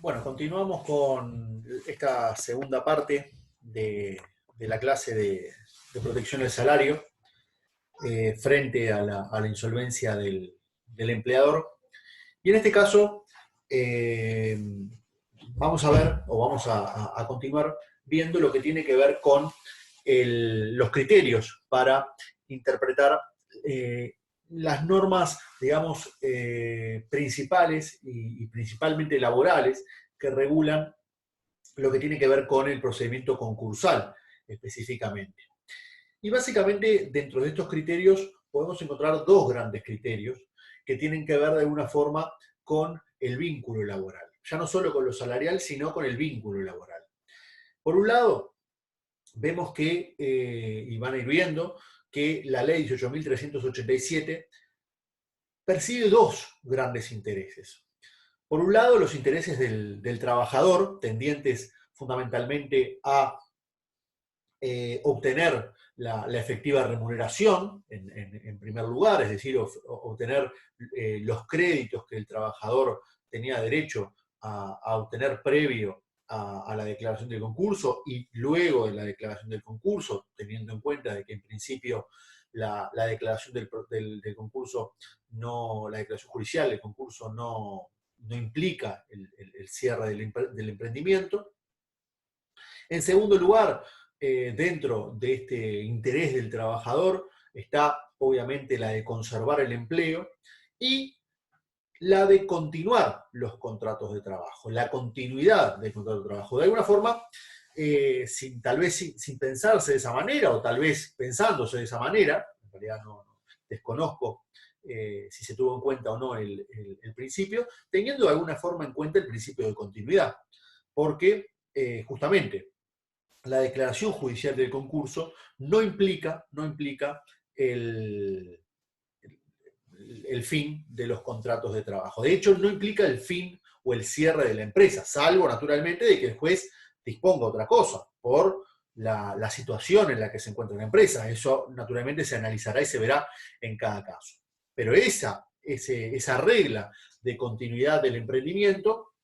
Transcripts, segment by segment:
Bueno, continuamos con esta segunda parte de la clase de protección del salario frente a la insolvencia del empleador. Y en este caso eh, vamos a ver, o vamos a continuar viendo lo que tiene que ver con los criterios para interpretar las normas, digamos, principales y principalmente laborales que regulan lo que tiene que ver con el procedimiento concursal específicamente. Y básicamente dentro de estos criterios podemos encontrar dos grandes criterios que tienen que ver de alguna forma con el vínculo laboral. Ya no solo con lo salarial, sino con el vínculo laboral. Por un lado, vemos que, y van a ir viendo, que la ley 18.387 persigue dos grandes intereses. Por un lado, los intereses del trabajador, tendientes fundamentalmente a obtener la efectiva remuneración, en primer lugar, es decir, obtener los créditos que el trabajador tenía derecho a obtener previo a la declaración del concurso y luego de la declaración del concurso, teniendo en cuenta de que en principio la declaración del concurso, no, la declaración judicial del concurso no implica el cierre del emprendimiento. En segundo lugar, dentro de este interés del trabajador está obviamente la de conservar el empleo y la de continuar los contratos de trabajo, la continuidad del contrato de trabajo. De alguna forma, tal vez sin pensarse de esa manera, o tal vez pensándose de esa manera, en realidad no desconozco si se tuvo en cuenta o no el principio, teniendo de alguna forma en cuenta el principio de continuidad, porque justamente la declaración judicial del concurso no implica el, el fin de los contratos de trabajo. De hecho, no implica el fin o el cierre de la empresa, salvo naturalmente de que el juez disponga otra cosa por la situación en la que se encuentra la empresa. Eso naturalmente se analizará y se verá en cada caso. Pero esa regla de continuidad del emprendimiento,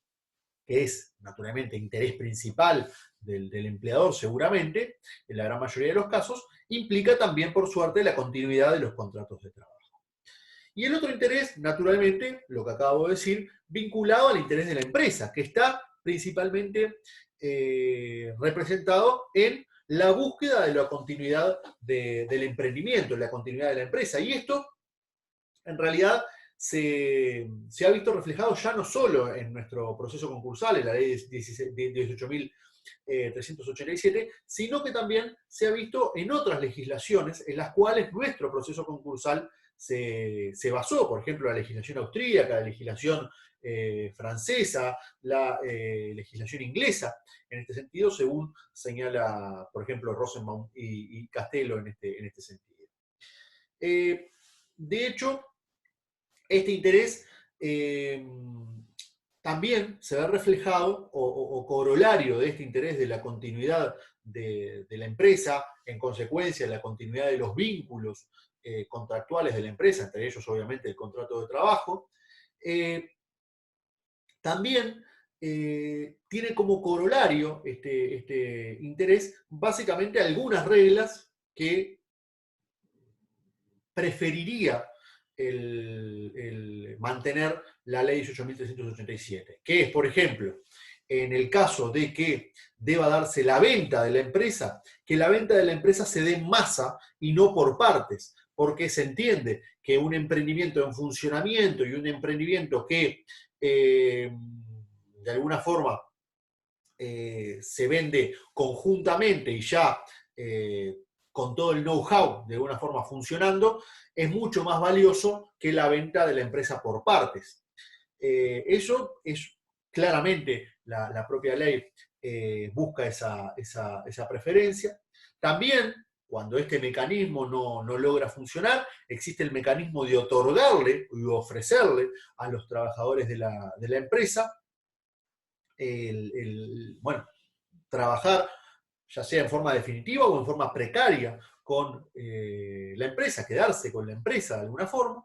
que es naturalmente interés principal del empleador seguramente, en la gran mayoría de los casos, implica también, por suerte, la continuidad de los contratos de trabajo. Y el otro interés, naturalmente, lo que acabo de decir, vinculado al interés de la empresa, que está principalmente representado en la búsqueda de la continuidad del emprendimiento, en la continuidad de la empresa. Y esto, en realidad, se ha visto reflejado ya no solo en nuestro proceso concursal, en la ley 18.387, sino que también se ha visto en otras legislaciones en las cuales nuestro proceso concursal se basó, por ejemplo, la legislación austríaca, la legislación francesa, la legislación inglesa, en este sentido, según señala, por ejemplo, Rosenbaum y Castello en este sentido. De hecho, este interés también se ve reflejado o corolario de este interés de la continuidad de la empresa, en consecuencia de la continuidad de los vínculos contractuales de la empresa, entre ellos obviamente el contrato de trabajo, también tiene como corolario este interés básicamente algunas reglas que preferiría el mantener la ley 18.387, que es, por ejemplo, en el caso de que deba darse la venta de la empresa, que la venta de la empresa se dé en masa y no por partes, porque se entiende que un emprendimiento en funcionamiento y un emprendimiento que de alguna forma se vende conjuntamente y ya con todo el know-how de alguna forma funcionando, es mucho más valioso que la venta de la empresa por partes. Eso es claramente la propia ley busca esa preferencia. También, cuando este mecanismo no logra funcionar, existe el mecanismo de otorgarle y ofrecerle a los trabajadores de la empresa bueno, trabajar ya sea en forma definitiva o en forma precaria con la empresa, quedarse con la empresa de alguna forma.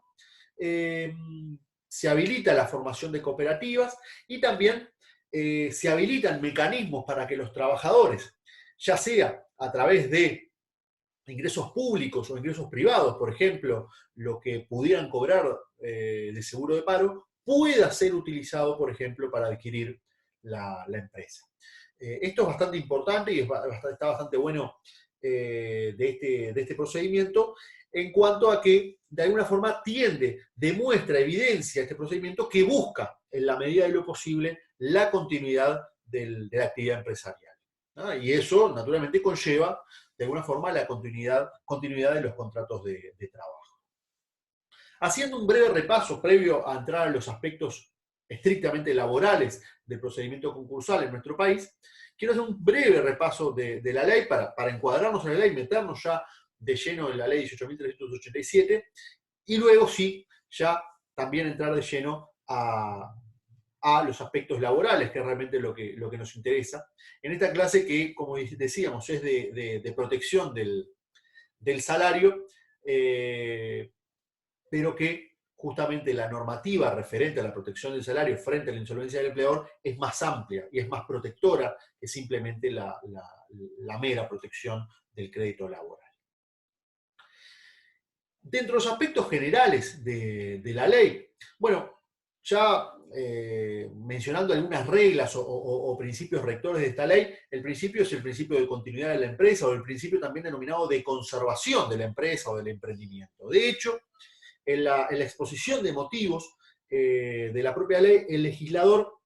Se habilita la formación de cooperativas y también se habilitan mecanismos para que los trabajadores, ya sea a través de ingresos públicos o ingresos privados, por ejemplo, lo que pudieran cobrar de seguro de paro, pueda ser utilizado, por ejemplo, para adquirir la empresa. Esto es bastante importante y está bastante bueno de este procedimiento en cuanto a que, de alguna forma, demuestra, evidencia este procedimiento que busca, en la medida de lo posible, la continuidad de la actividad empresarial, ¿no? Y eso, naturalmente, conlleva, de alguna forma, la continuidad de los contratos de trabajo. Haciendo un breve repaso previo a entrar a los aspectos estrictamente laborales del procedimiento concursal en nuestro país, quiero hacer un breve repaso de la ley para encuadrarnos en la ley, meternos ya de lleno en la ley 18.387 y luego sí, ya también entrar de lleno a los aspectos laborales, que es realmente lo que nos interesa. En esta clase que, como decíamos, es de protección del salario, pero que justamente la normativa referente a la protección del salario frente a la insolvencia del empleador es más amplia y es más protectora que simplemente la mera protección del crédito laboral. Dentro de los aspectos generales de la ley, bueno, ya mencionando algunas reglas o principios rectores de esta ley, el principio es el principio de continuidad de la empresa o el principio también denominado de conservación de la empresa o del emprendimiento. De hecho, en la exposición de motivos de la propia ley, el legislador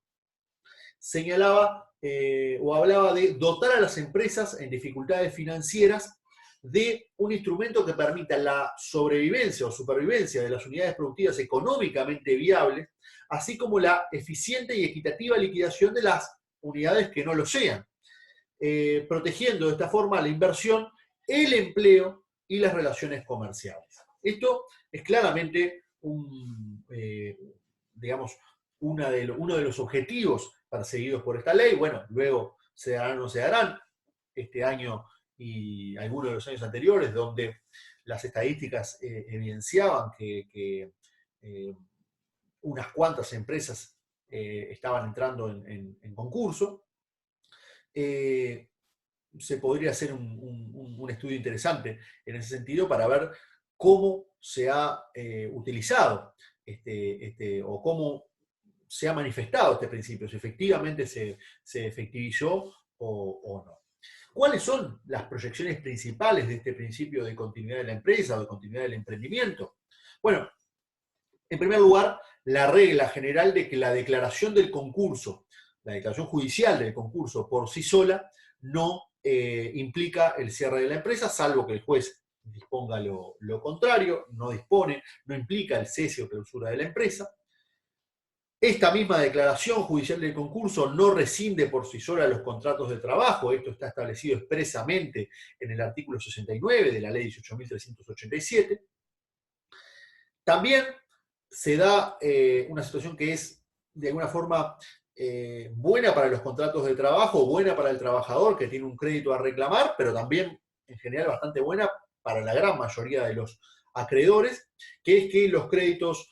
señalaba o hablaba de dotar a las empresas en dificultades financieras de un instrumento que permita la sobrevivencia o supervivencia de las unidades productivas económicamente viables, así como la eficiente y equitativa liquidación de las unidades que no lo sean, protegiendo de esta forma la inversión, el empleo y las relaciones comerciales. Esto es claramente digamos, uno de los objetivos perseguidos por esta ley. Bueno, luego se darán o no se darán este año y algunos de los años anteriores, donde las estadísticas evidenciaban que unas cuantas empresas estaban entrando en concurso. Se podría hacer un estudio interesante en ese sentido para ver cómo se ha utilizado o cómo se ha manifestado este principio, si efectivamente se efectivizó o no. ¿Cuáles son las proyecciones principales de este principio de continuidad de la empresa o de continuidad del emprendimiento? Bueno, en primer lugar, la regla general de que la declaración del concurso, la declaración judicial del concurso por sí sola, no implica el cierre de la empresa, salvo que el juez disponga lo contrario, no implica el cese o clausura de la empresa. Esta misma declaración judicial del concurso no rescinde por sí sola los contratos de trabajo. Esto está establecido expresamente en el artículo 69 de la ley 18.387. También se da una situación que es, de alguna forma, buena para los contratos de trabajo, buena para el trabajador que tiene un crédito a reclamar, pero también, en general, bastante buena para la gran mayoría de los acreedores, que es que los créditos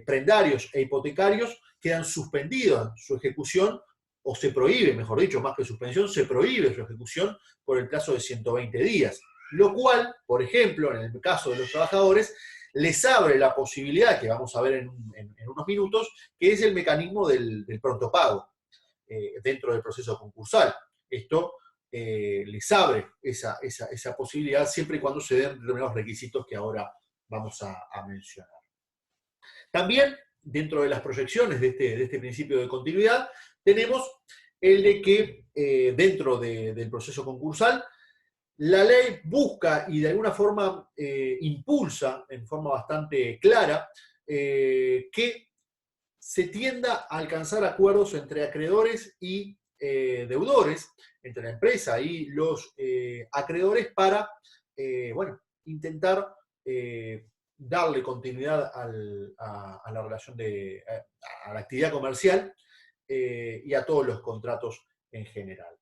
prendarios e hipotecarios quedan suspendidos su ejecución, o se prohíbe, mejor dicho, más que suspensión, se prohíbe su ejecución por el plazo de 120 días. Lo cual, por ejemplo, en el caso de los trabajadores, les abre la posibilidad, que vamos a ver en unos minutos, que es el mecanismo del pronto pago dentro del proceso concursal. Esto les abre esa posibilidad siempre y cuando se den determinados requisitos que ahora vamos a mencionar. También, dentro de las proyecciones de este principio de continuidad, tenemos el de que dentro del proceso concursal, la ley busca y de alguna forma impulsa en forma bastante clara que se tienda a alcanzar acuerdos entre acreedores y deudores, entre la empresa y los acreedores para, intentar darle continuidad a la relación a la actividad comercial y a todos los contratos en general.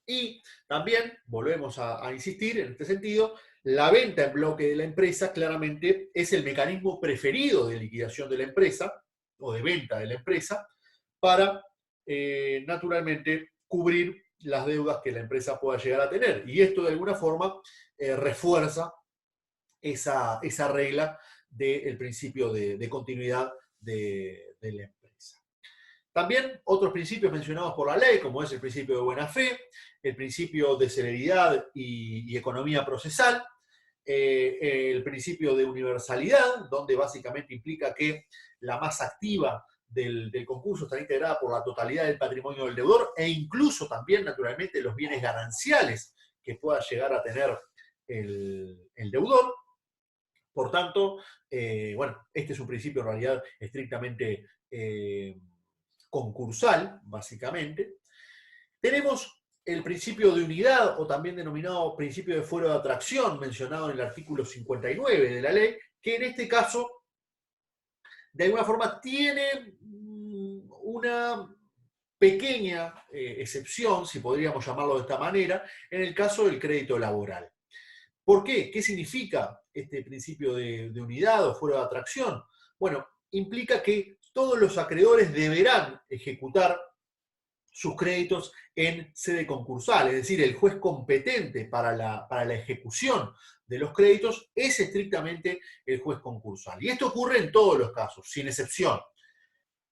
Y también, volvemos a insistir en este sentido, la venta en bloque de la empresa claramente es el mecanismo preferido de liquidación de la empresa o de venta de la empresa para naturalmente, cubrir las deudas que la empresa pueda llegar a tener. Y esto, de alguna forma, refuerza esa regla del principio de continuidad de la empresa. También otros principios mencionados por la ley, como es el principio de buena fe, el principio de celeridad y economía procesal, el principio de universalidad, donde básicamente implica que la masa activa del concurso estará integrada por la totalidad del patrimonio del deudor e incluso también, naturalmente, los bienes gananciales que pueda llegar a tener el deudor. Por tanto, bueno, este es un principio en realidad estrictamente concursal, básicamente. Tenemos el principio de unidad, o también denominado principio de fuero de atracción, mencionado en el artículo 59 de la ley, que en este caso, de alguna forma, tiene una pequeña excepción, si podríamos llamarlo de esta manera, en el caso del crédito laboral. ¿Por qué? ¿Qué significa este principio de unidad o fuero de atracción? Bueno, implica que todos los acreedores deberán ejecutar sus créditos en sede concursal, es decir, el juez competente para la ejecución de los créditos es estrictamente el juez concursal. Y esto ocurre en todos los casos, sin excepción.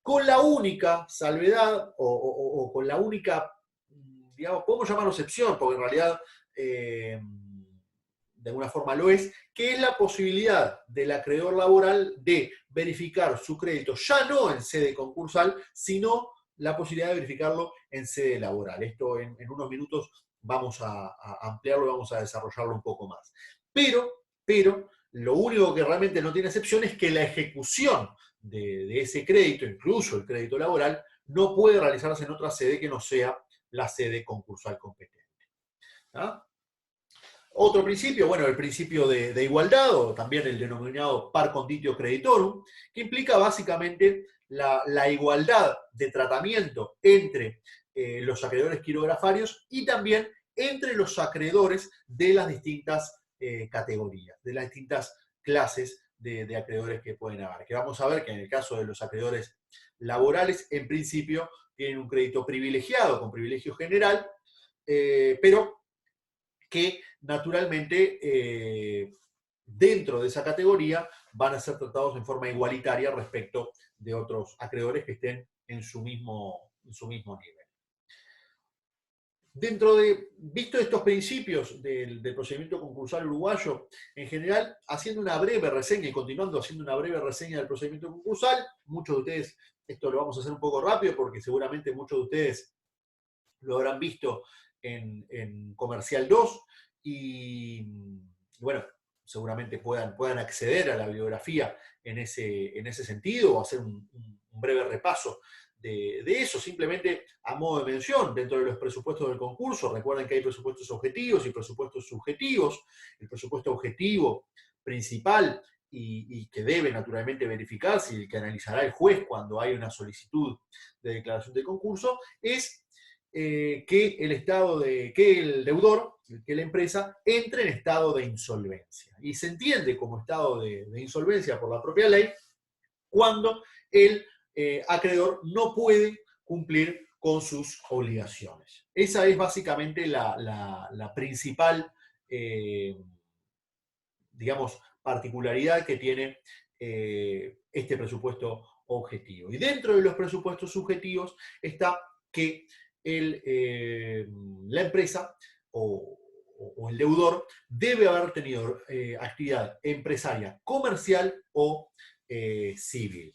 Con la única salvedad o con la única, digamos, podemos llamarlo excepción, porque en realidad de alguna forma lo es, que es la posibilidad del acreedor laboral de verificar su crédito ya no en sede concursal, sino la posibilidad de verificarlo en sede laboral. Esto en unos minutos vamos a ampliarlo y vamos a desarrollarlo un poco más. Pero, lo único que realmente no tiene excepción es que la ejecución de ese crédito, incluso el crédito laboral, no puede realizarse en otra sede que no sea la sede concursal competente. ¿Ah? Otro principio, bueno, el principio de igualdad, o también el denominado par conditio creditorum, que implica básicamente la igualdad de tratamiento entre los acreedores quirografarios y también entre los acreedores de las distintas categorías, de las distintas clases de acreedores que pueden haber. Que vamos a ver que en el caso de los acreedores laborales, en principio, tienen un crédito privilegiado, con privilegio general, pero que naturalmente dentro de esa categoría van a ser tratados en forma igualitaria respecto de otros acreedores que estén en su mismo nivel. Dentro de, visto estos principios del procedimiento concursal uruguayo, en general, haciendo una breve reseña y continuando haciendo una breve reseña del procedimiento concursal, muchos de ustedes, esto lo vamos a hacer un poco rápido porque seguramente muchos de ustedes lo habrán visto en Comercial 2 y bueno, seguramente puedan acceder a la bibliografía en ese sentido o hacer un breve repaso de eso, simplemente a modo de mención, dentro de los presupuestos del concurso, recuerden que hay presupuestos objetivos y presupuestos subjetivos. El presupuesto objetivo principal y que debe naturalmente verificarse y que analizará el juez cuando hay una solicitud de declaración de concurso, es que el deudor, que la empresa, entre en estado de insolvencia. Y se entiende como estado de insolvencia por la propia ley cuando el acreedor no puede cumplir con sus obligaciones. Esa es básicamente la principal, digamos, particularidad que tiene este presupuesto objetivo. Y dentro de los presupuestos subjetivos está que la empresa o el deudor debe haber tenido actividad empresaria, comercial o civil.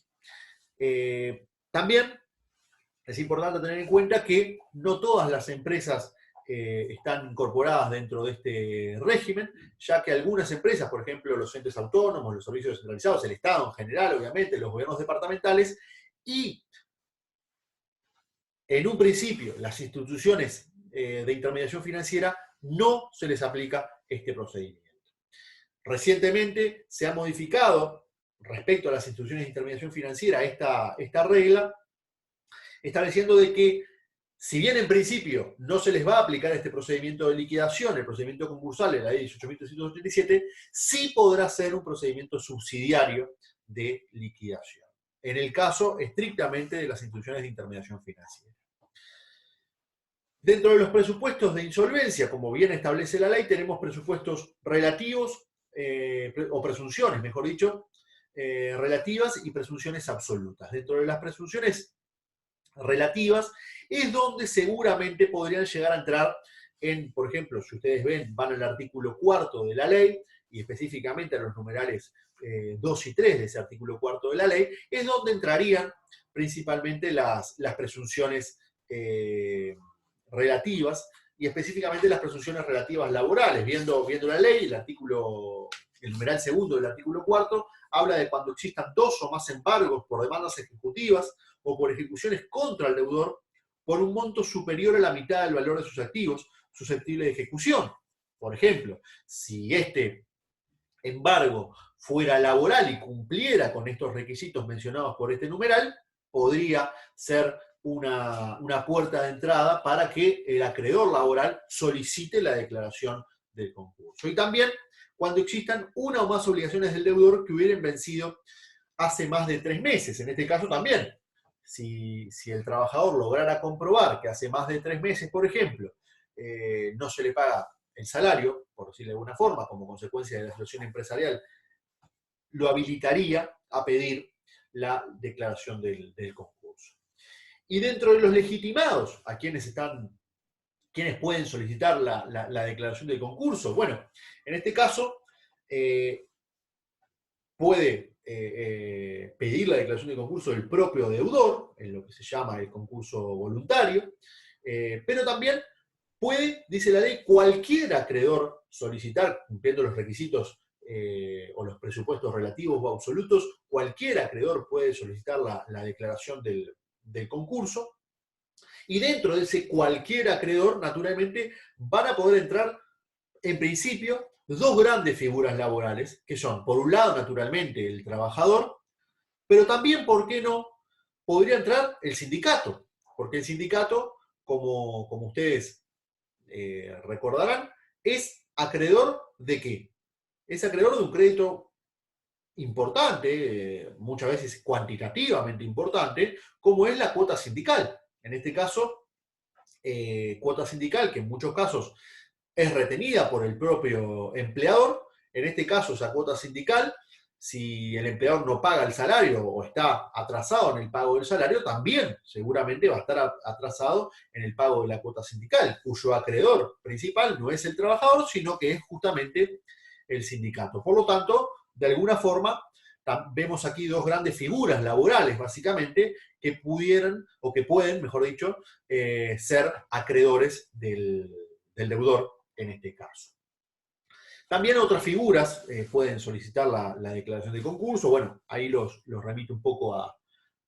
También es importante tener en cuenta que no todas las empresas están incorporadas dentro de este régimen, ya que algunas empresas, por ejemplo, los entes autónomos, los servicios descentralizados, el Estado en general, obviamente, los gobiernos departamentales, y en un principio las instituciones de intermediación financiera, no se les aplica este procedimiento. Recientemente se ha modificado respecto a las instituciones de intermediación financiera esta regla, estableciendo de que si bien en principio no se les va a aplicar este procedimiento de liquidación, el procedimiento concursal de la ley 18.387, sí podrá ser un procedimiento subsidiario de liquidación, en el caso estrictamente de las instituciones de intermediación financiera. Dentro de los presupuestos de insolvencia, como bien establece la ley, tenemos presupuestos relativos, o presunciones, mejor dicho, relativas y presunciones absolutas. Dentro de las presunciones relativas es donde seguramente podrían llegar a entrar en, por ejemplo, si ustedes ven, van al artículo 4 de la ley, y específicamente a los numerales 2 y 3 de ese artículo 4 de la ley, es donde entrarían principalmente las presunciones relativas, y específicamente las presunciones relativas laborales. Viendo la ley, el numeral segundo del artículo 4 habla de cuando existan 2 o más embargos por demandas ejecutivas o por ejecuciones contra el deudor por un monto superior a la mitad del valor de sus activos susceptible de ejecución. Por ejemplo, si este embargo fuera laboral y cumpliera con estos requisitos mencionados por este numeral, podría ser una puerta de entrada para que el acreedor laboral solicite la declaración del concurso. Y también cuando existan una o más obligaciones del deudor que hubieran vencido hace más de 3 meses. En este caso también, si el trabajador lograra comprobar que hace más de 3 meses, por ejemplo, no se le paga el salario, por decirlo de alguna forma, como consecuencia de la situación empresarial, lo habilitaría a pedir la declaración del concurso. Y dentro de los legitimados, a quienes pueden solicitar la declaración del concurso, bueno, en este caso puede pedir la declaración de concurso del propio deudor, en lo que se llama el concurso voluntario, pero también puede, dice la ley, cualquier acreedor solicitar, cumpliendo los requisitos o los presupuestos relativos o absolutos, cualquier acreedor puede solicitar la declaración del concurso, y dentro de ese cualquier acreedor, naturalmente, van a poder entrar, en principio, 2 grandes figuras laborales, que son, por un lado, naturalmente, el trabajador, pero también, ¿por qué no?, podría entrar el sindicato, porque el sindicato, como ustedes recordarán, es acreedor ¿de qué? Es acreedor de un crédito importante, muchas veces cuantitativamente importante, como es la cuota sindical. En este caso, cuota sindical que en muchos casos es retenida por el propio empleador. En este caso, esa cuota sindical, si el empleador no paga el salario o está atrasado en el pago del salario, también seguramente va a estar atrasado en el pago de la cuota sindical, cuyo acreedor principal no es el trabajador, sino que es justamente el sindicato. Por lo tanto, de alguna forma, vemos aquí 2 grandes figuras laborales, básicamente, que pudieran, o que pueden, mejor dicho, ser acreedores del deudor en este caso. También otras figuras pueden solicitar la declaración de concurso. Bueno, ahí los remito un poco a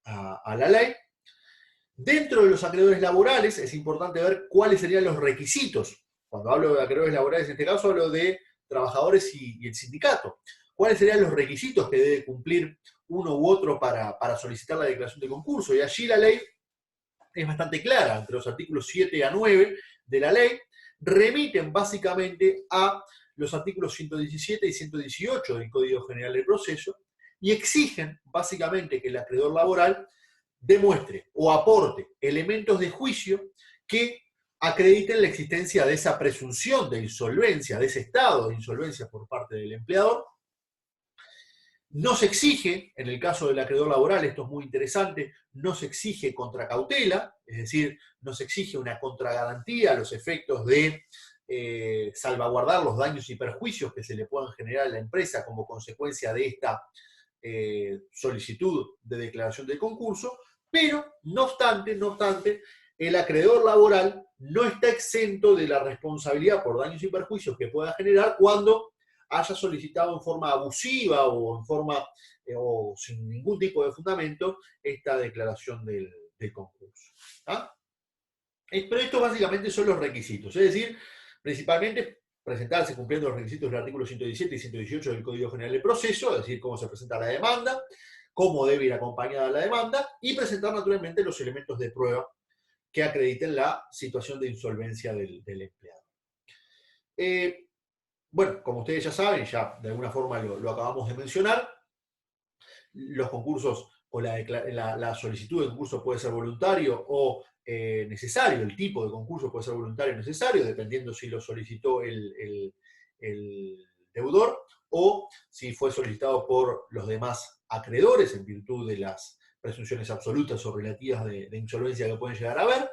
la ley. Dentro de los acreedores laborales es importante ver cuáles serían los requisitos. Cuando hablo de acreedores laborales, en este caso hablo de trabajadores y el sindicato. ¿Cuáles serían los requisitos que debe cumplir uno u otro para solicitar la declaración de concurso? Y allí la ley es bastante clara. Entre los artículos 7 a 9 de la ley remiten básicamente a los artículos 117 y 118 del Código General del Proceso y exigen básicamente que el acreedor laboral demuestre o aporte elementos de juicio que acrediten la existencia de esa presunción de insolvencia, de ese estado de insolvencia por parte del empleador. No se exige, en el caso del acreedor laboral, esto es muy interesante, no se exige contracautela, es decir, no se exige una contragarantía a los efectos de salvaguardar los daños y perjuicios que se le puedan generar a la empresa como consecuencia de esta solicitud de declaración de concurso, pero no obstante, el acreedor laboral no está exento de la responsabilidad por daños y perjuicios que pueda generar cuando haya solicitado en forma abusiva o en forma o sin ningún tipo de fundamento esta declaración del concurso. ¿Ah? Pero estos básicamente son los requisitos, es decir, principalmente presentarse cumpliendo los requisitos del artículo 117 y 118 del Código General del Proceso, es decir, cómo se presenta la demanda, cómo debe ir acompañada la demanda, y presentar naturalmente los elementos de prueba que acrediten la situación de insolvencia del empleado. Bueno, como ustedes ya saben, ya de alguna forma lo acabamos de mencionar, los concursos o la solicitud de concurso puede ser voluntario o necesario, el tipo de concurso puede ser voluntario o necesario, dependiendo si lo solicitó el deudor o si fue solicitado por los demás acreedores en virtud de las presunciones absolutas o relativas de insolvencia que pueden llegar a haber.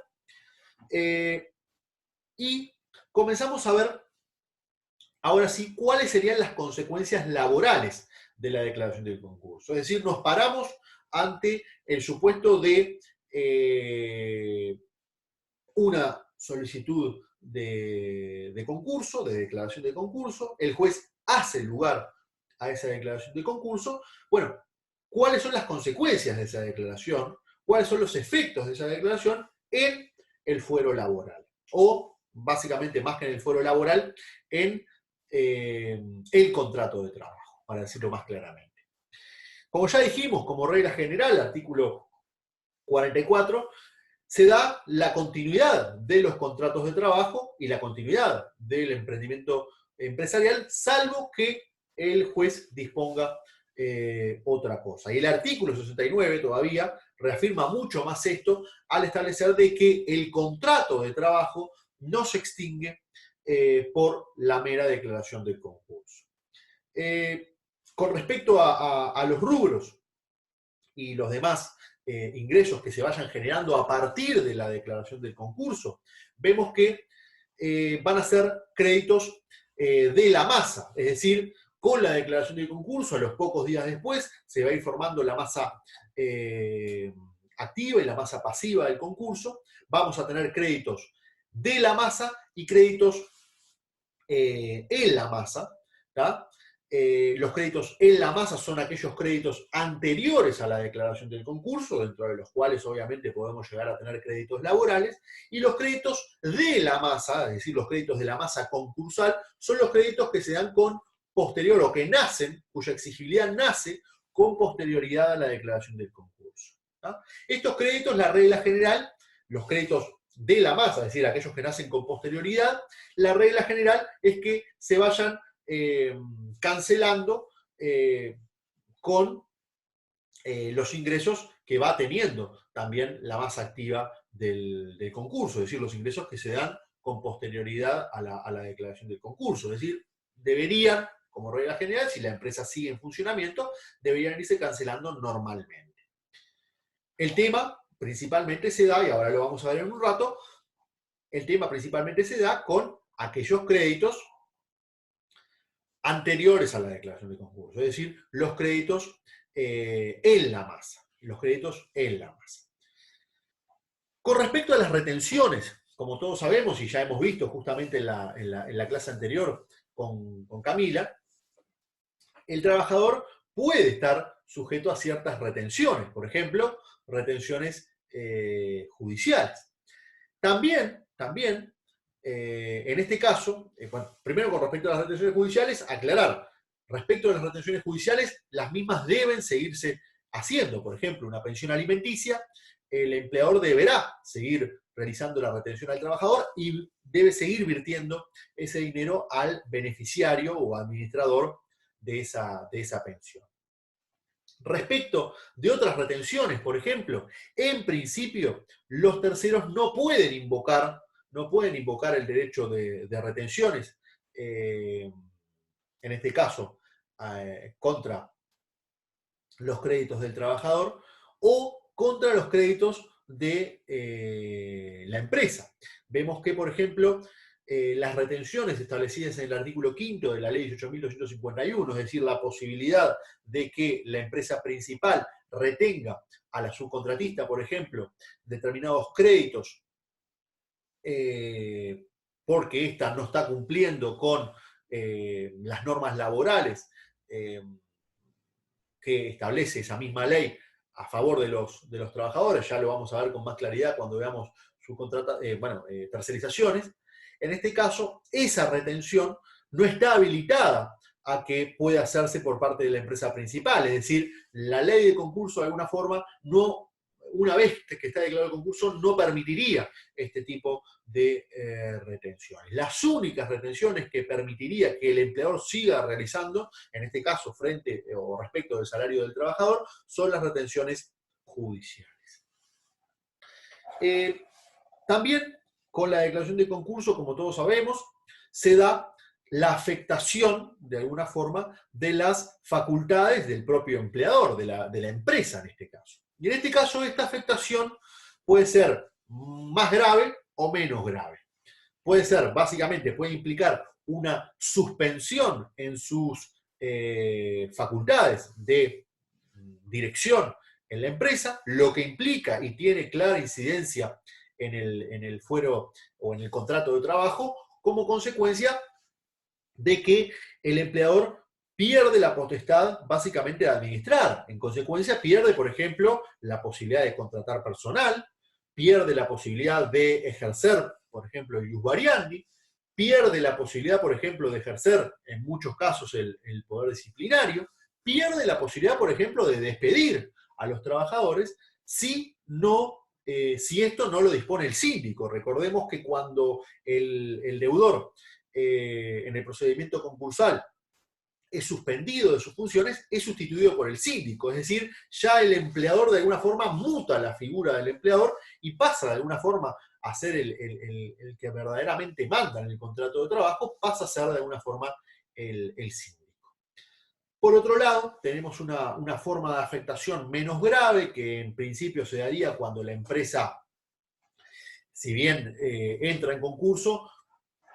Y comenzamos a ver, ahora sí, cuáles serían las consecuencias laborales de la declaración del concurso. Es decir, nos paramos ante el supuesto de una solicitud de concurso, de declaración de concurso, el juez hace lugar a esa declaración de concurso. Bueno, ¿cuáles son las consecuencias de esa declaración? ¿Cuáles son los efectos de esa declaración en el fuero laboral? O, básicamente, más que en el fuero laboral, en el contrato de trabajo, para decirlo más claramente. Como ya dijimos, como regla general, artículo 44, se da la continuidad de los contratos de trabajo y la continuidad del emprendimiento empresarial, salvo que el juez disponga otra cosa. Y el artículo 69 todavía reafirma mucho más esto al establecer de que el contrato de trabajo no se extingue por la mera declaración del concurso. Con respecto a los rubros y los demás ingresos que se vayan generando a partir de la declaración del concurso, vemos que van a ser créditos de la masa, es decir, con la declaración del concurso, a los pocos días después, se va a ir formando la masa activa y la masa pasiva del concurso. Vamos a tener créditos de la masa y créditos en la masa. ¿tá? Los créditos en la masa son aquellos créditos anteriores a la declaración del concurso, dentro de los cuales obviamente podemos llegar a tener créditos laborales, y los créditos de la masa, es decir, los créditos de la masa concursal, son los créditos que se dan con posterior o que nacen, cuya exigibilidad nace con posterioridad a la declaración del concurso. ¿tá? Estos créditos, la regla general, los créditos de la masa, es decir, aquellos que nacen con posterioridad, la regla general es que se vayan cancelando con los ingresos que va teniendo también la masa activa del concurso, es decir, los ingresos que se dan con posterioridad a la declaración del concurso. Es decir, deberían, como regla general, si la empresa sigue en funcionamiento, deberían irse cancelando normalmente. El tema principalmente se da, y ahora lo vamos a ver en un rato, el tema principalmente se da con aquellos créditos anteriores a la declaración de concurso, es decir, los créditos en la masa. Los créditos en la masa. Con respecto a las retenciones, como todos sabemos y ya hemos visto justamente en la clase anterior con Camila, el trabajador puede estar sujeto a ciertas retenciones, por ejemplo, retenciones judiciales. También, en este caso, bueno, primero con respecto a las retenciones judiciales, aclarar, respecto a las retenciones judiciales, las mismas deben seguirse haciendo. Por ejemplo, una pensión alimenticia, el empleador deberá seguir realizando la retención al trabajador y debe seguir virtiendo ese dinero al beneficiario o administrador de esa pensión. Respecto de otras retenciones, por ejemplo, en principio, los terceros no pueden invocar el derecho de retenciones, en este caso, contra los créditos del trabajador o contra los créditos de la empresa. Vemos que, por ejemplo, las retenciones establecidas en el artículo 5 de la ley 18.251, es decir, la posibilidad de que la empresa principal retenga a la subcontratista, por ejemplo, determinados créditos porque ésta no está cumpliendo con las normas laborales que establece esa misma ley a favor de los trabajadores, ya lo vamos a ver con más claridad cuando veamos tercerizaciones. En este caso, esa retención no está habilitada a que pueda hacerse por parte de la empresa principal, es decir, la ley de concurso de alguna forma no, una vez que está declarado el concurso, no permitiría este tipo de retenciones. Las únicas retenciones que permitiría que el empleador siga realizando, en este caso frente o respecto del salario del trabajador, son las retenciones judiciales. También con la declaración de concurso, como todos sabemos, se da la afectación, de alguna forma, de las facultades del propio empleador, de la empresa en este caso. Y en este caso, esta afectación puede ser más grave o menos grave. Puede ser, básicamente, puede implicar una suspensión en sus facultades de dirección en la empresa, lo que implica y tiene clara incidencia en el fuero o en el contrato de trabajo, como consecuencia de que el empleador pierde la potestad básicamente de administrar. En consecuencia, pierde, por ejemplo, la posibilidad de contratar personal, pierde la posibilidad de ejercer, por ejemplo, el ius variandi, pierde la posibilidad, por ejemplo, de ejercer, en muchos casos, el poder disciplinario, pierde la posibilidad, por ejemplo, de despedir a los trabajadores si esto no lo dispone el síndico. Recordemos que cuando el deudor en el procedimiento concursal es suspendido de sus funciones, es sustituido por el síndico. Es decir, ya el empleador de alguna forma muta la figura del empleador y pasa de alguna forma a ser el que verdaderamente manda en el contrato de trabajo, pasa a ser de alguna forma el síndico. Por otro lado, tenemos una forma de afectación menos grave, que en principio se daría cuando la empresa, si bien entra en concurso,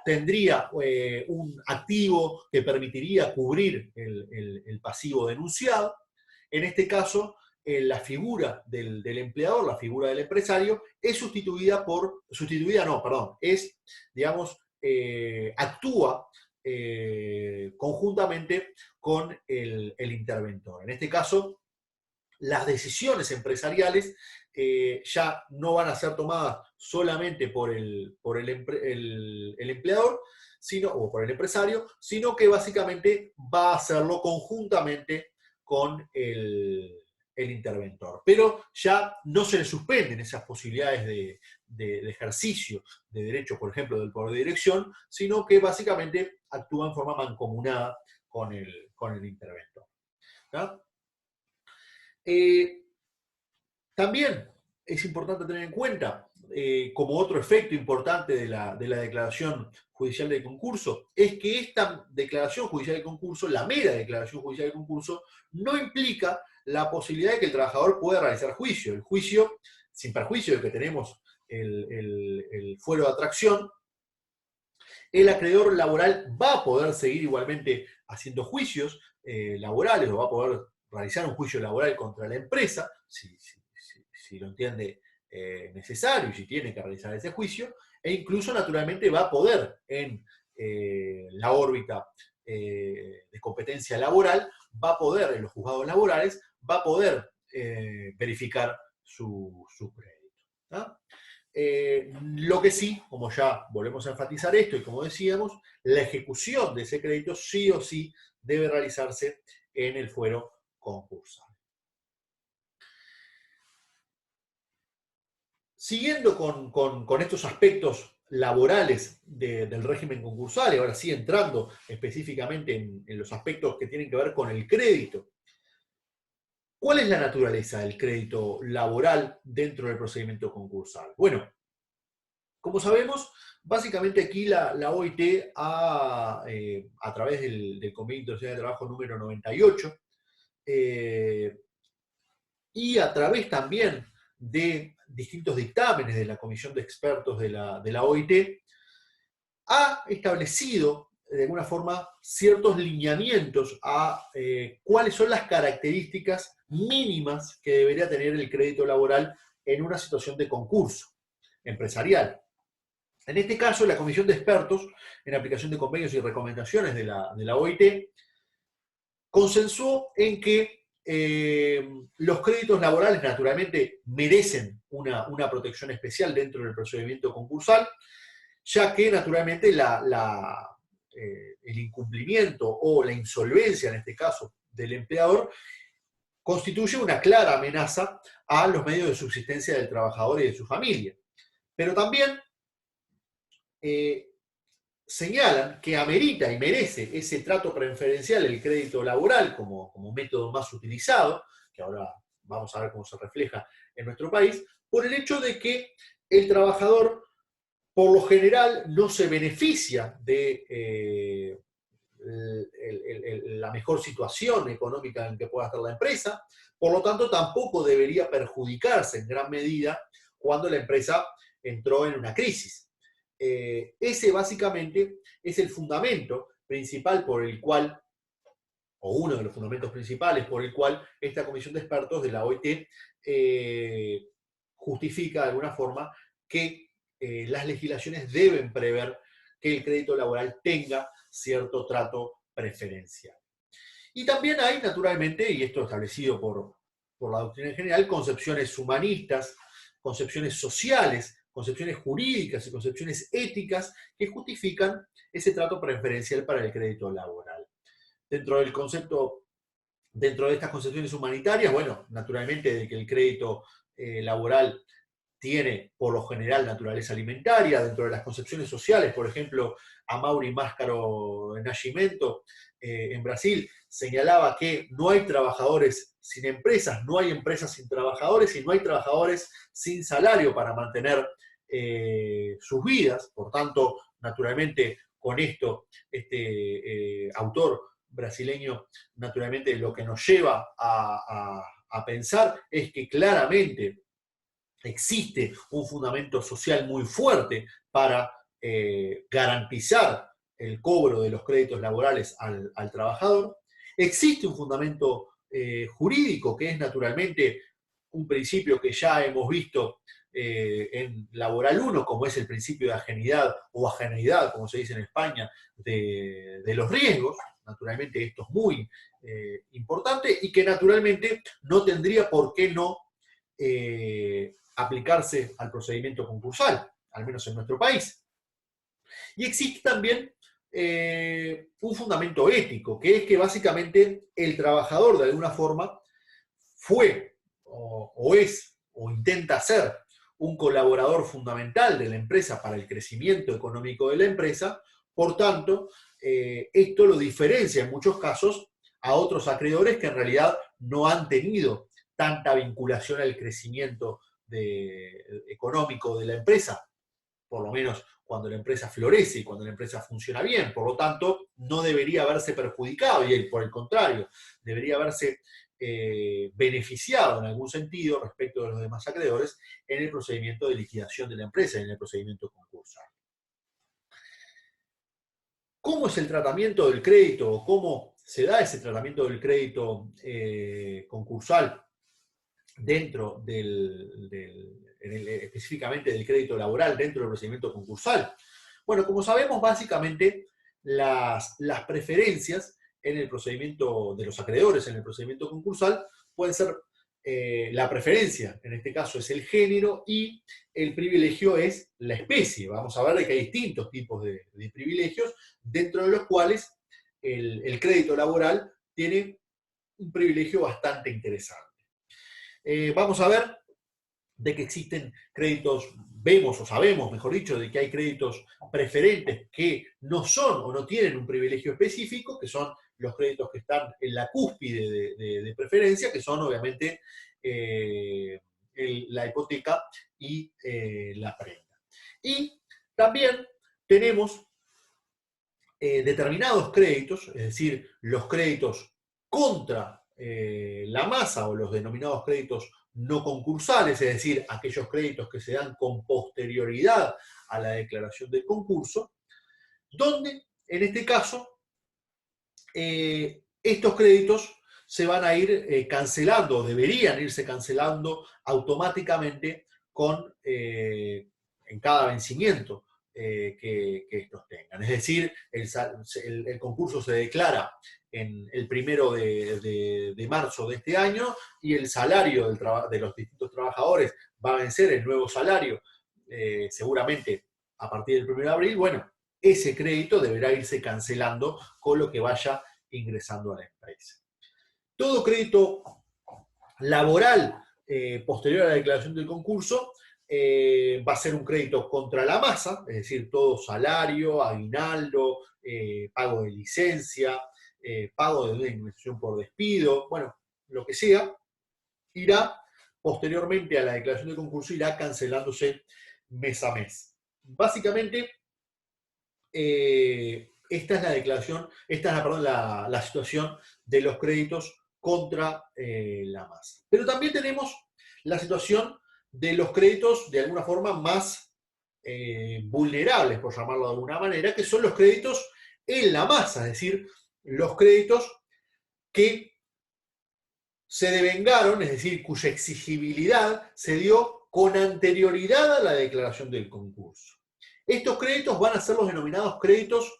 tendría un activo que permitiría cubrir el pasivo denunciado. En este caso, la figura del empleador, la figura del empresario, es actúa conjuntamente con el interventor. En este caso, las decisiones empresariales ya no van a ser tomadas solamente por el empleador, o por el empresario, sino que básicamente va a hacerlo conjuntamente con el interventor. Pero ya no se le suspenden esas posibilidades de ejercicio de derecho, por ejemplo, del poder de dirección, sino que básicamente actúa en forma mancomunada con el interventor, ¿no? También es importante tener en cuenta, como otro efecto importante de la declaración judicial de concurso, es que esta declaración judicial de concurso, la mera declaración judicial de concurso, no implica la posibilidad de que el trabajador pueda realizar juicio. El juicio, sin perjuicio de que tenemos el fuero de atracción, el acreedor laboral va a poder seguir igualmente haciendo juicios laborales, o va a poder realizar un juicio laboral contra la empresa, si lo entiende necesario y si tiene que realizar ese juicio, e incluso naturalmente va a poder en la órbita de competencia laboral, va a poder en los juzgados laborales, va a poder verificar su crédito, ¿no? Lo que sí, como ya volvemos a enfatizar esto y como decíamos, la ejecución de ese crédito sí o sí debe realizarse en el fuero concursal. Siguiendo con estos aspectos laborales del régimen concursal, y ahora sí entrando específicamente en los aspectos que tienen que ver con el crédito, ¿cuál es la naturaleza del crédito laboral dentro del procedimiento concursal? Bueno, como sabemos, básicamente aquí la OIT a través del Convenio Internacional de Trabajo número 98 y a través también de distintos dictámenes de la Comisión de Expertos de la OIT, ha establecido de alguna forma ciertos lineamientos a cuáles son las características mínimas que debería tener el crédito laboral en una situación de concurso empresarial. En este caso, la Comisión de Expertos, en aplicación de convenios y recomendaciones de la OIT, consensuó en que los créditos laborales naturalmente merecen una protección especial dentro del procedimiento concursal, ya que naturalmente el incumplimiento o la insolvencia, en este caso, del empleador, constituye una clara amenaza a los medios de subsistencia del trabajador y de su familia. Pero también señalan que amerita y merece ese trato preferencial el crédito laboral como método más utilizado, que ahora vamos a ver cómo se refleja en nuestro país, por el hecho de que el trabajador por lo general no se beneficia de la mejor situación económica en que pueda estar la empresa, por lo tanto tampoco debería perjudicarse en gran medida cuando la empresa entró en una crisis. Ese básicamente es el fundamento principal por el cual, o uno de los fundamentos principales por el cual esta comisión de expertos de la OIT justifica de alguna forma que las legislaciones deben prever que el crédito laboral tenga cierto trato preferencial. Y también hay, naturalmente, y esto establecido por la doctrina en general, concepciones humanistas, concepciones sociales, concepciones jurídicas y concepciones éticas que justifican ese trato preferencial para el crédito laboral. Dentro del concepto, dentro de estas concepciones humanitarias, bueno, naturalmente de que el crédito laboral tiene por lo general naturaleza alimentaria. Dentro de las concepciones sociales, por ejemplo, Amaury Mascaro Nascimento en Brasil señalaba que no hay trabajadores sin empresas, no hay empresas sin trabajadores y no hay trabajadores sin salario para mantener sus vidas. Por tanto, naturalmente, con esto, este autor brasileño, naturalmente lo que nos lleva a pensar es que claramente existe un fundamento social muy fuerte para garantizar el cobro de los créditos laborales al trabajador. Existe un fundamento jurídico que es naturalmente un principio que ya hemos visto en Laboral 1, como es el principio de ajenidad o ajeneidad, como se dice en España, de los riesgos. Naturalmente esto es muy importante y que naturalmente no tendría por qué no aplicarse al procedimiento concursal, al menos en nuestro país. Y existe también un fundamento ético, que es que básicamente el trabajador de alguna forma fue o es o intenta ser un colaborador fundamental de la empresa para el crecimiento económico de la empresa. Por tanto, esto lo diferencia en muchos casos a otros acreedores que en realidad no han tenido tanta vinculación al crecimiento económico de la empresa, por lo menos cuando la empresa florece y cuando la empresa funciona bien. Por lo tanto, no debería haberse perjudicado y por el contrario, debería haberse beneficiado en algún sentido respecto de los demás acreedores en el procedimiento de liquidación de la empresa, en el procedimiento concursal. ¿Cómo es el tratamiento del crédito? ¿Cómo se da ese tratamiento del crédito concursal dentro específicamente del crédito laboral dentro del procedimiento concursal? Bueno, como sabemos, básicamente las preferencias en el procedimiento de los acreedores en el procedimiento concursal pueden ser la preferencia, en este caso es el género, y el privilegio es la especie. Vamos a ver de que hay distintos tipos de privilegios, dentro de los cuales el crédito laboral tiene un privilegio bastante interesante. Vamos a ver de que existen créditos, vemos o sabemos, mejor dicho, de que hay créditos preferentes que no son o no tienen un privilegio específico, que son los créditos que están en la cúspide de preferencia, que son obviamente la hipoteca y la prenda. Y también tenemos determinados créditos, es decir, los créditos contra la masa o los denominados créditos no concursales, es decir, aquellos créditos que se dan con posterioridad a la declaración del concurso, donde en este caso estos créditos se van a ir cancelando, deberían irse cancelando automáticamente en cada vencimiento que estos tengan. Es decir, el concurso se declara en el 1 de marzo de este año y el salario de los distintos trabajadores va a vencer el nuevo salario seguramente a partir del 1 de abril. Bueno, ese crédito deberá irse cancelando con lo que vaya ingresando a la empresa. Todo crédito laboral posterior a la declaración del concurso va a ser un crédito contra la masa, es decir, todo salario, aguinaldo, pago de licencia, pago de una indemnización por despido, bueno, lo que sea, irá posteriormente a la declaración de concurso, irá cancelándose mes a mes. Básicamente, esta es la declaración, esta es la situación de los créditos contra la masa. Pero también tenemos la situación de los créditos de alguna forma más vulnerables, por llamarlo de alguna manera, que son los créditos en la masa, es decir, los créditos que se devengaron, es decir, cuya exigibilidad se dio con anterioridad a la declaración del concurso. Estos créditos van a ser los denominados créditos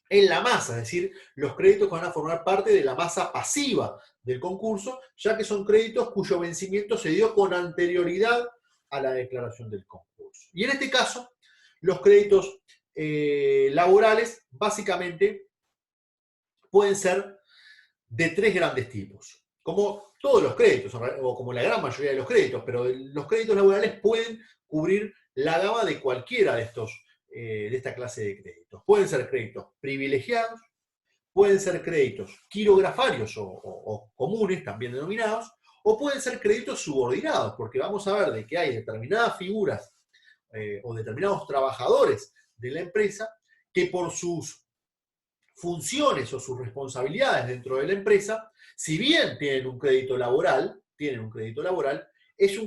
en la masa, es decir, los créditos que van a formar parte de la masa pasiva del concurso, ya que son créditos cuyo vencimiento se dio con anterioridad a la declaración del concurso. Y en este caso, los créditos laborales básicamente pueden ser de tres grandes tipos, como todos los créditos, o como la gran mayoría de los créditos, pero los créditos laborales pueden cubrir la gama de cualquiera de esta clase de créditos. Pueden ser créditos privilegiados, pueden ser créditos quirografarios o comunes, también denominados, o pueden ser créditos subordinados, porque vamos a ver de que hay determinadas figuras o determinados trabajadores de la empresa que por sus funciones o sus responsabilidades dentro de la empresa, si bien tienen un crédito laboral, es un